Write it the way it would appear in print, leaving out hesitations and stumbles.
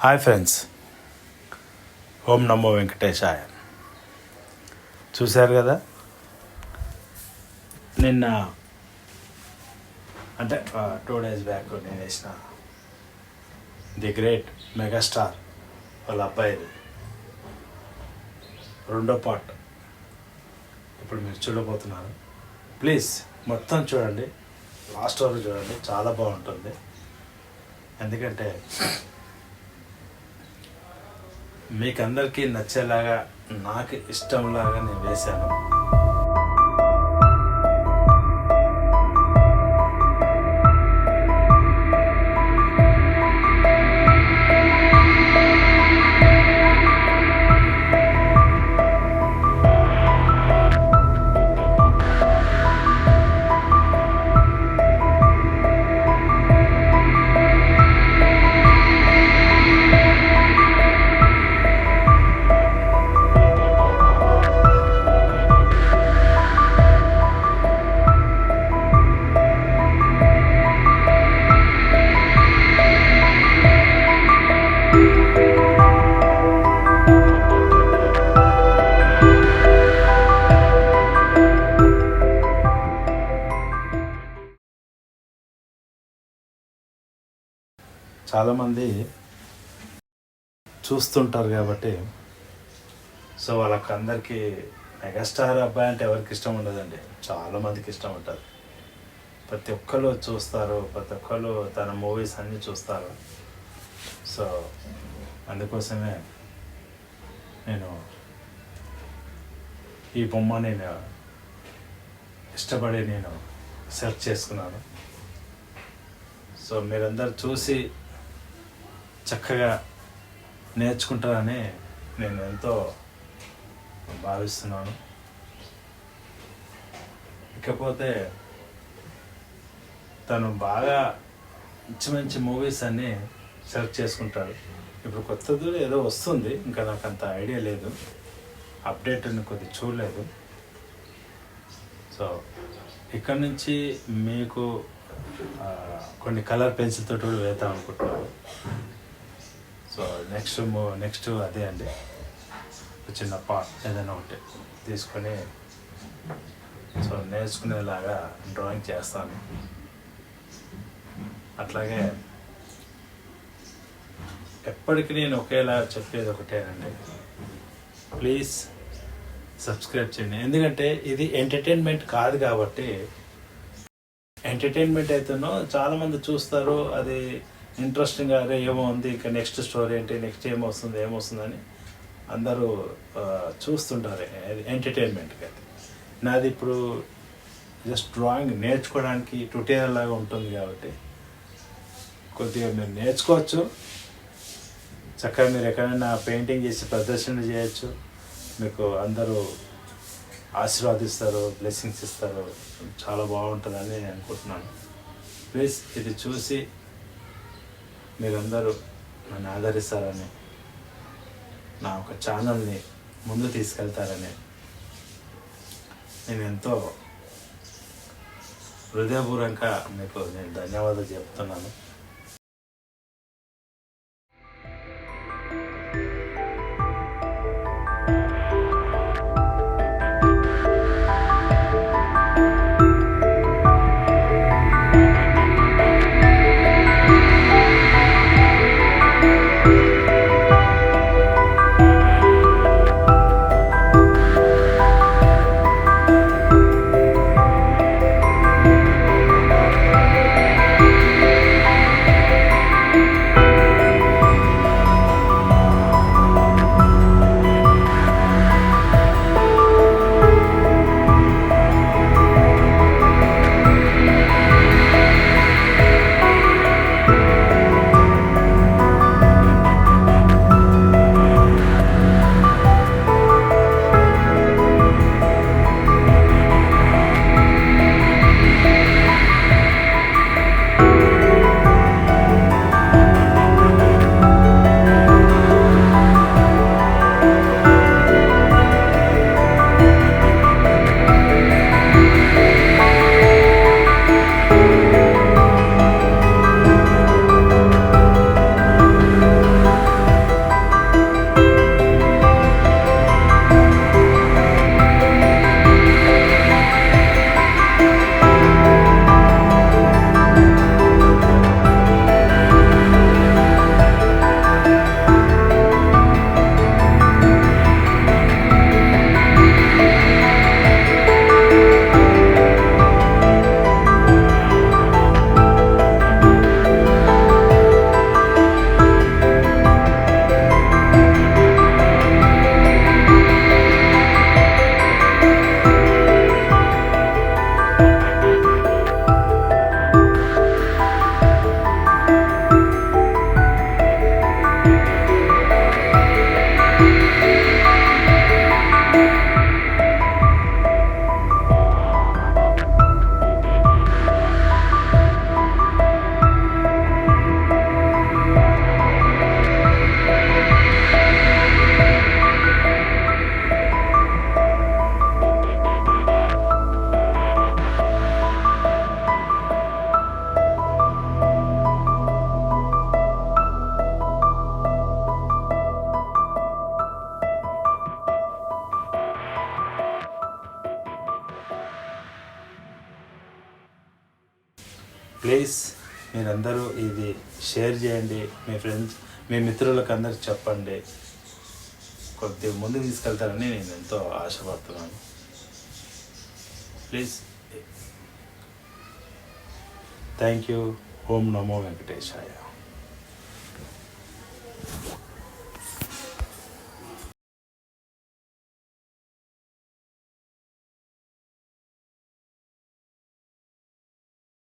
Hi friends, ఓం నమో వెంకటేశాయ. చూశారు కదా, నిన్న అంటే 2 days బ్యాక్ నేను వేసిన ది గ్రేట్ మెగాస్టార్ వాళ్ళ అబ్బాయిది రెండో పార్ట్ ఇప్పుడు మీరు చూడబోతున్నారు. ప్లీజ్ మొత్తం చూడండి, లాస్ట్ వరకు చూడండి, చాలా బాగుంటుంది. ఎందుకంటే మీకు అందరికీ నచ్చేలాగా, నాకు ఇష్టంలాగా నేను వేశాను. చాలామంది చూస్తుంటారు కాబట్టి సో వాళ్ళకి అందరికీ మెగాస్టార్ అబ్బాయి అంటే ఎవరికి ఇష్టం ఉండదండి, చాలామందికి ఇష్టం ఉంటుంది. ప్రతి ఒక్కరు చూస్తారు, ప్రతి ఒక్కరు తన మూవీస్ అన్నీ చూస్తారు. సో అందుకోసమే నేను ఈ బొమ్మ నేను ఇష్టపడి నేను సెర్చ్ చేసుకున్నాను. సో మీరందరూ చూసి చక్కగా నేర్చుకుంటారని నేను ఎంతో భావిస్తున్నాను. ఇకపోతే తను బాగా మంచి మంచి మూవీస్ అన్నీ సెలెక్ట్ చేసుకుంటాడు. ఇప్పుడు కొత్తది ఏదో వస్తుంది, ఇంకా నాకు అంత ఐడియా లేదు, అప్డేట్ కొద్దిగా చూడలేదు. సో ఇక్కడ నుంచి మీకు కొన్ని కలర్ పెన్సిల్తో కూడా వేద్దాం అనుకుంటున్నాను. సో నెక్స్ట్ అదే అండి, చిన్న పార్ట్ ఏదైనా ఒకటి తీసుకొని సో నేర్చుకునేలాగా డ్రాయింగ్ చేస్తాను. అట్లాగే ఎప్పటికీ నేను ఒకేలా చెప్పేది ఒకటేనండి, ప్లీజ్ సబ్స్క్రైబ్ చేయండి. ఎందుకంటే ఇది ఎంటర్టైన్మెంట్ కాదు కాబట్టి, ఎంటర్టైన్మెంట్ అయితేనో చాలామంది చూస్తారు, అది ఇంట్రెస్టింగ్గా అరే ఏమో ఉంది, ఇంకా నెక్స్ట్ స్టోరీ ఏంటి, నెక్స్ట్ ఏమొస్తుందని అందరూ చూస్తుంటారు ఎంటర్టైన్మెంట్కి. అయితే నాది ఇప్పుడు జస్ట్ డ్రాయింగ్ నేర్చుకోవడానికి ట్యూటోరియల్ లాగా ఉంటుంది కాబట్టి కొద్దిగా మీరు నేర్చుకోవచ్చు. చక్కగా మీరు ఎక్కడైనా పెయింటింగ్ చేసి ప్రదర్శన చేయొచ్చు, మీకు అందరూ ఆశీర్వాదిస్తారు, బ్లెస్సింగ్స్ ఇస్తారు, చాలా బాగుంటుందని నేను అనుకుంటున్నాను. ప్లీజ్ ఇది చూసి మీరందరూ నన్ను ఆదరిస్తారని, నా ఒక ఛానల్ని ముందు తీసుకెళ్తారని నేను ఎంతో హృదయపూర్వకంగా మీకు నేను ధన్యవాదాలు చెప్తున్నాను. ప్లీజ్ మీరందరూ ఇది షేర్ చేయండి, మీ ఫ్రెండ్స్ మీ మిత్రులకు అందరికి చెప్పండి. కొద్దిగా ముందుకు తీసుకెళ్తారని నేను ఎంతో ఆశపడుతున్నాను. Please. Thank you. Om Namo Venkatesaya.